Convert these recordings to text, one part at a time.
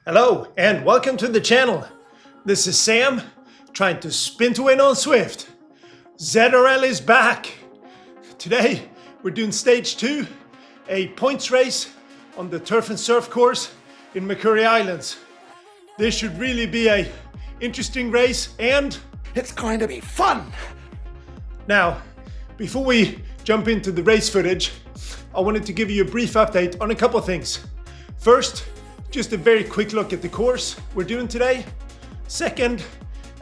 Hello and welcome to the channel. This is Sam trying to spin to win on Zwift. ZRL is back. Today we're doing stage 2, a points race on the turf and surf course in McCurry Islands. This should really be an interesting race and it's going to be fun. Now, before we jump into the race footage, I wanted to give you a brief update on a couple of things. First, just a very quick look at the course we're doing today. Second,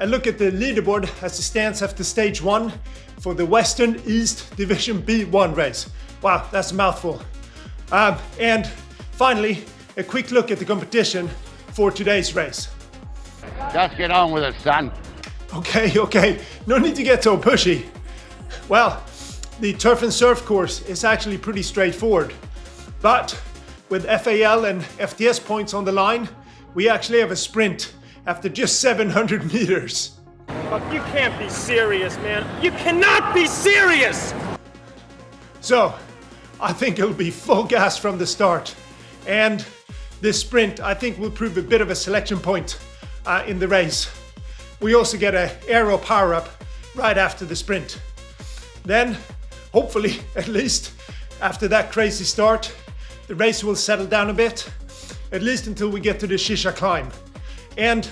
a look at the leaderboard as it stands after stage 1 for the Western East Division B1 race. Wow, that's a mouthful. And finally, a quick look at the competition for today's race. Just get on with it, son. Okay, no need to get so pushy. Well, the turf and surf course is actually pretty straightforward, but with FAL and FTS points on the line, we actually have a sprint after just 700 meters. Fuck, you can't be serious, man. You cannot be serious! So, I think it'll be full gas from the start. And this sprint, I think, will prove a bit of a selection point in the race. We also get an aero power-up right after the sprint. Then, hopefully, at least, after that crazy start, the race will settle down a bit, at least until we get to the Shisha climb. And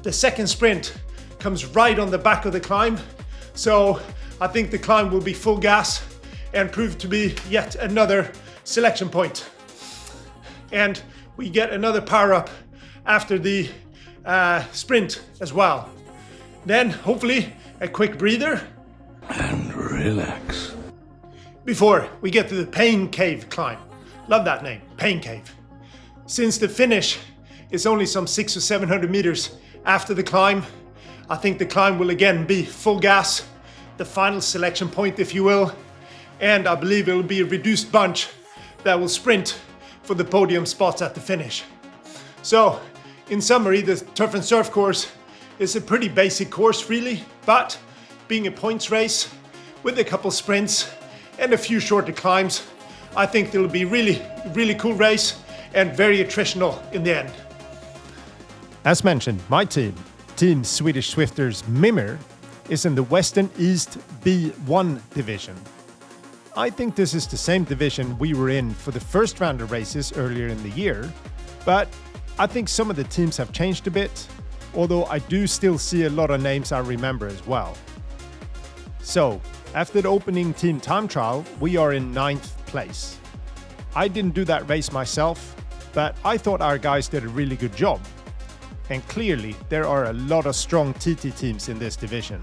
the second sprint comes right on the back of the climb, so I think the climb will be full gas and prove to be yet another selection point. And we get another power up after the sprint as well. Then hopefully a quick breather And relax. before we get to the Pain Cave climb. Love that name, Pain Cave. Since the finish is only some 600 or 700 meters after the climb, I think the climb will again be full gas, the final selection point if you will, and I believe it will be a reduced bunch that will sprint for the podium spots at the finish. So, in summary, the turf and surf course is a pretty basic course really, but being a points race with a couple sprints and a few shorter climbs, I think it'll be really cool race and very attritional in the end. As mentioned, my team, Team Swedish Swifters Mimir, is in the Western East B1 division. I think this is the same division we were in for the first round of races earlier in the year, but I think some of the teams have changed a bit, although I do still see a lot of names I remember as well. So, after the opening team time trial, we are in 9th place. I didn't do that race myself, but I thought our guys did a really good job. And clearly, there are a lot of strong TT teams in this division.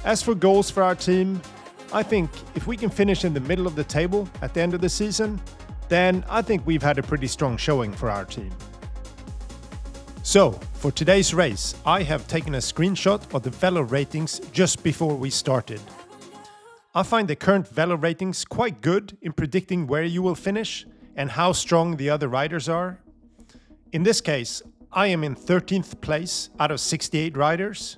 As for goals for our team, I think if we can finish in the middle of the table at the end of the season, then I think we've had a pretty strong showing for our team. So, for today's race, I have taken a screenshot of the Velo ratings just before we started. I find the current Velo ratings quite good in predicting where you will finish and how strong the other riders are. In this case, I am in 13th place out of 68 riders.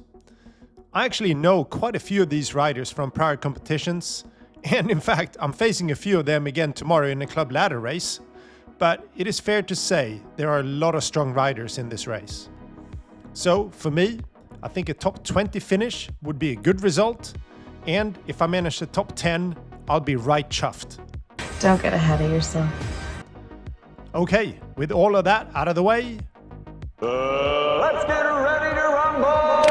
I actually know quite a few of these riders from prior competitions, and in fact, I'm facing a few of them again tomorrow in a club ladder race. But it is fair to say there are a lot of strong riders in this race. So for me, I think a top 20 finish would be a good result. And if I manage the top 10, I'll be right chuffed. Don't get ahead of yourself. Okay, with all of that out of the way, Let's get ready to rumble!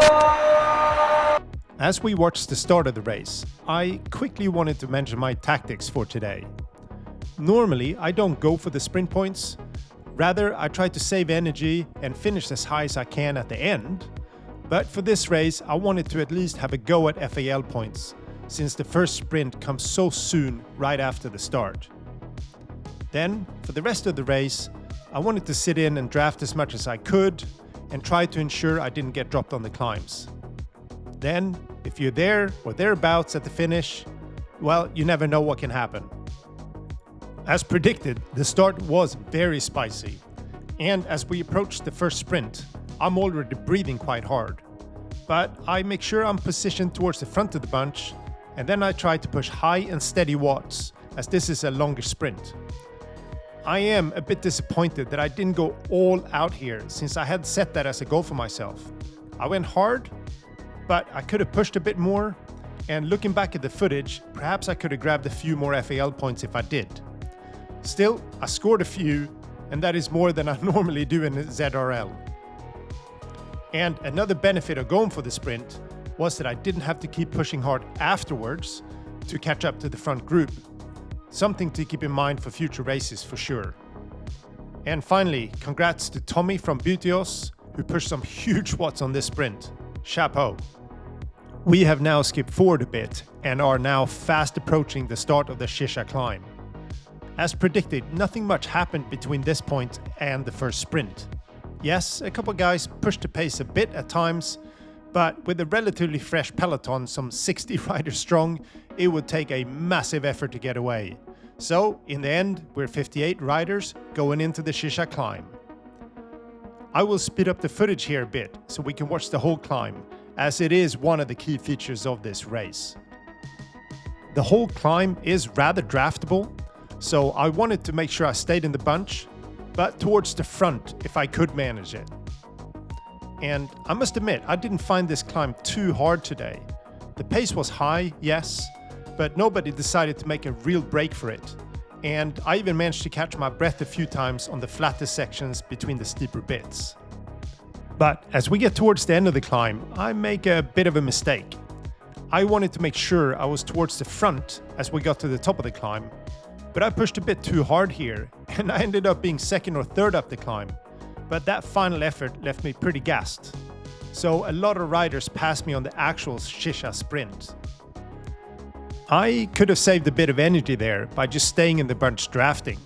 as we watch the start of the race, I quickly wanted to mention my tactics for today. Normally, I don't go for the sprint points. Rather, I try to save energy and finish as high as I can at the end. But for this race, I wanted to at least have a go at FAL points, since the first sprint comes so soon right after the start. Then, for the rest of the race, I wanted to sit in and draft as much as I could and try to ensure I didn't get dropped on the climbs. Then, if you're there or thereabouts at the finish, well, you never know what can happen. As predicted, the start was very spicy, and as we approach the first sprint, I'm already breathing quite hard. But I make sure I'm positioned towards the front of the bunch, and then I try to push high and steady watts, as this is a longer sprint. I am a bit disappointed that I didn't go all out here since I had set that as a goal for myself. I went hard, but I could have pushed a bit more, and looking back at the footage, perhaps I could have grabbed a few more FAL points if I did. Still, I scored a few, and that is more than I normally do in ZRL. And another benefit of going for the sprint was that I didn't have to keep pushing hard afterwards to catch up to the front group. Something to keep in mind for future races for sure. And finally, congrats to Tommy from Butios, who pushed some huge watts on this sprint. Chapeau. We have now skipped forward a bit and are now fast approaching the start of the Shisha climb. As predicted, nothing much happened between this point and the first sprint. Yes, a couple guys pushed the pace a bit at times, but with a relatively fresh peloton, some 60 riders strong, it would take a massive effort to get away. So, in the end, we're 58 riders going into the Shisha climb. I will speed up the footage here a bit so we can watch the whole climb, as it is one of the key features of this race. The whole climb is rather draftable, so I wanted to make sure I stayed in the bunch, but towards the front if I could manage it. And I must admit, I didn't find this climb too hard today. The pace was high, yes, but nobody decided to make a real break for it. And I even managed to catch my breath a few times on the flattest sections between the steeper bits. But as we get towards the end of the climb, I make a bit of a mistake. I wanted to make sure I was towards the front as we got to the top of the climb, but I pushed a bit too hard here, and I ended up being second or third up the climb. But that final effort left me pretty gassed. So a lot of riders passed me on the actual Sisha Sprint. I could have saved a bit of energy there by just staying in the bunch drafting.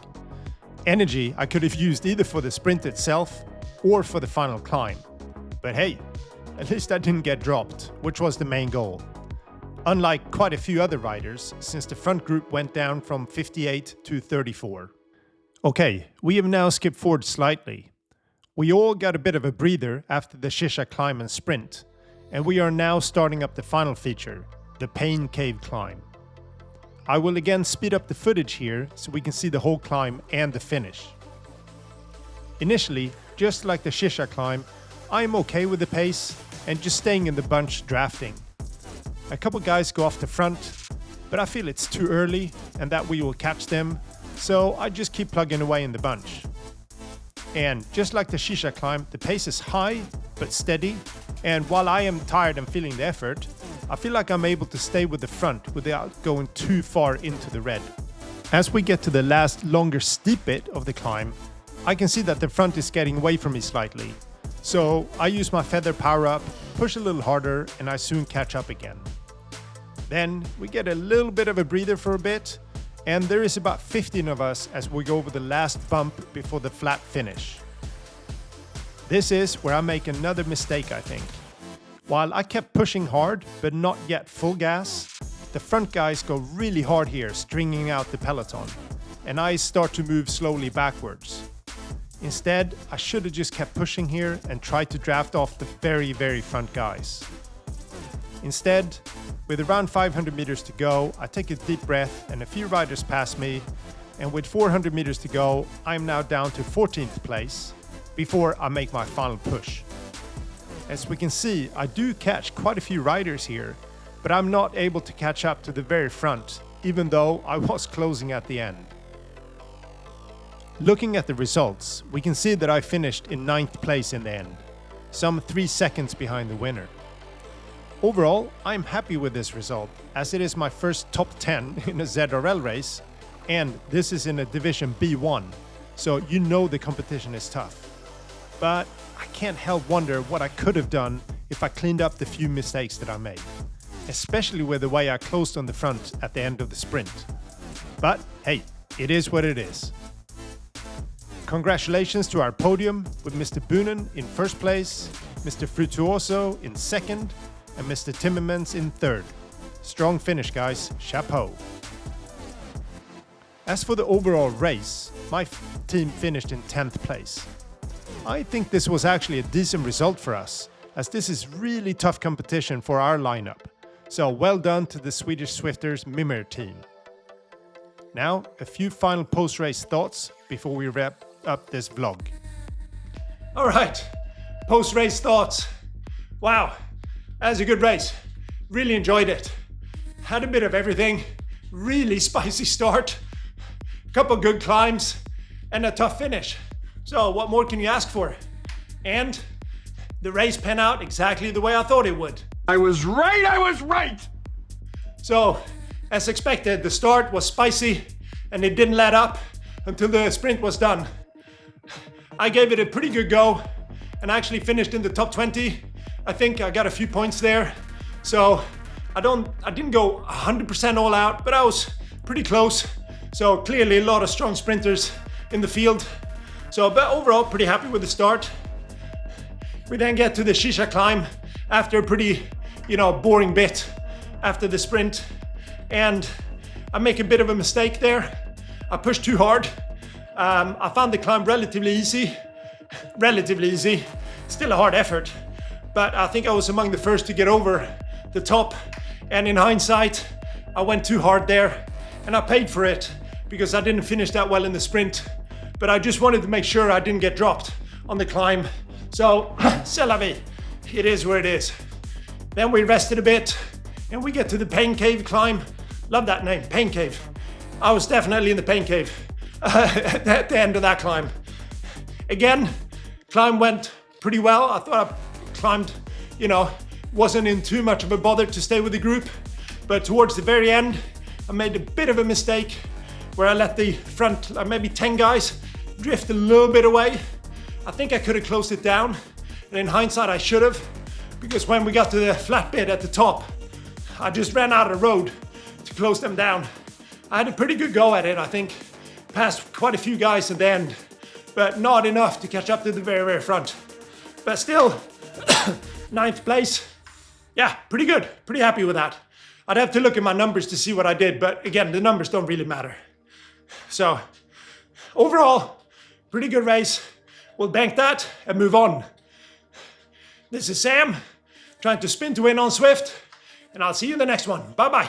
Energy I could have used either for the sprint itself or for the final climb. But hey, at least I didn't get dropped, which was the main goal. Unlike quite a few other riders, since the front group went down from 58 to 34. Okay, we have now skipped forward slightly. We all got a bit of a breather after the Shisha climb and sprint, and we are now starting up the final feature, the Pain Cave climb. I will again speed up the footage here so we can see the whole climb and the finish. Initially, just like the Shisha climb, I am okay with the pace and just staying in the bunch drafting. A couple guys go off the front, but I feel it's too early and that we will catch them, so I just keep plugging away in the bunch. And just like the Shisha climb, the pace is high but steady, and while I am tired and feeling the effort, I feel like I'm able to stay with the front without going too far into the red. As we get to the last longer steep bit of the climb, I can see that the front is getting away from me slightly. So I use my feather power up, push a little harder, and I soon catch up again. Then we get a little bit of a breather for a bit, and there is about 15 of us as we go over the last bump before the flat finish. This is where I make another mistake, I think. While I kept pushing hard, but not yet full gas, the front guys go really hard here, stringing out the peloton, and I start to move slowly backwards. Instead, I should have just kept pushing here and tried to draft off the very, very front guys. Instead, with around 500 meters to go, I take a deep breath and a few riders pass me, and with 400 meters to go, I'm now down to 14th place before I make my final push. As we can see, I do catch quite a few riders here, but I'm not able to catch up to the very front, even though I was closing at the end. Looking at the results, we can see that I finished in 9th place in the end, some 3 seconds behind the winner. Overall, I'm happy with this result, as it is my first top 10 in a ZRL race, and this is in a Division B1, so you know the competition is tough. But I can't help wonder what I could have done if I cleaned up the few mistakes that I made, especially with the way I closed on the front at the end of the sprint. But hey, it is what it is. Congratulations to our podium with Mr. Boonen in first place, Mr. Frutuoso in second, and Mr. Timmermans in third. Strong finish, guys. Chapeau. As for the overall race, my team finished in 10th place. I think this was actually a decent result for us, as this is really tough competition for our lineup. So well done to the Swedish Swifters Mimir team. Now, a few final post-race thoughts before we wrap up this vlog. All right, post-race thoughts. Wow, that was a good race. Really enjoyed it. Had a bit of everything. Really spicy start. A couple good climbs and a tough finish. So what more can you ask for? And the race panned out exactly the way I thought it would. I was right! So, as expected, the start was spicy and it didn't let up until the sprint was done. I gave it a pretty good go and actually finished in the top 20. I think I got a few points there. So I didn't go 100% all out, but I was pretty close. So clearly a lot of strong sprinters in the field. So, but overall, pretty happy with the start. We then get to the Shisha climb after a pretty, boring bit after the sprint. And I make a bit of a mistake there. I pushed too hard. I found the climb relatively easy. Still a hard effort, but I think I was among the first to get over the top. And in hindsight, I went too hard there and I paid for it because I didn't finish that well in the sprint. But I just wanted to make sure I didn't get dropped on the climb. So, c'est la vie. It is where it is. Then we rested a bit and we get to the pain cave climb. Love that name, pain cave. I was definitely in the pain cave at the end of that climb. Again, climb went pretty well. I thought I climbed, wasn't in too much of a bother to stay with the group. But towards the very end, I made a bit of a mistake where I let the front, maybe 10 guys, drift a little bit away. I think I could have closed it down. And in hindsight, I should have, because when we got to the flat bit at the top, I just ran out of the road to close them down. I had a pretty good go at it, I think. Passed quite a few guys at the end, but not enough to catch up to the very, very front. But still, 9th place. Yeah, pretty good. Pretty happy with that. I'd have to look at my numbers to see what I did, but again, the numbers don't really matter. So, overall, pretty good race. We'll bank that and move on. This is Sam, trying to spin to win on Zwift, and I'll see you in the next one. Bye-bye.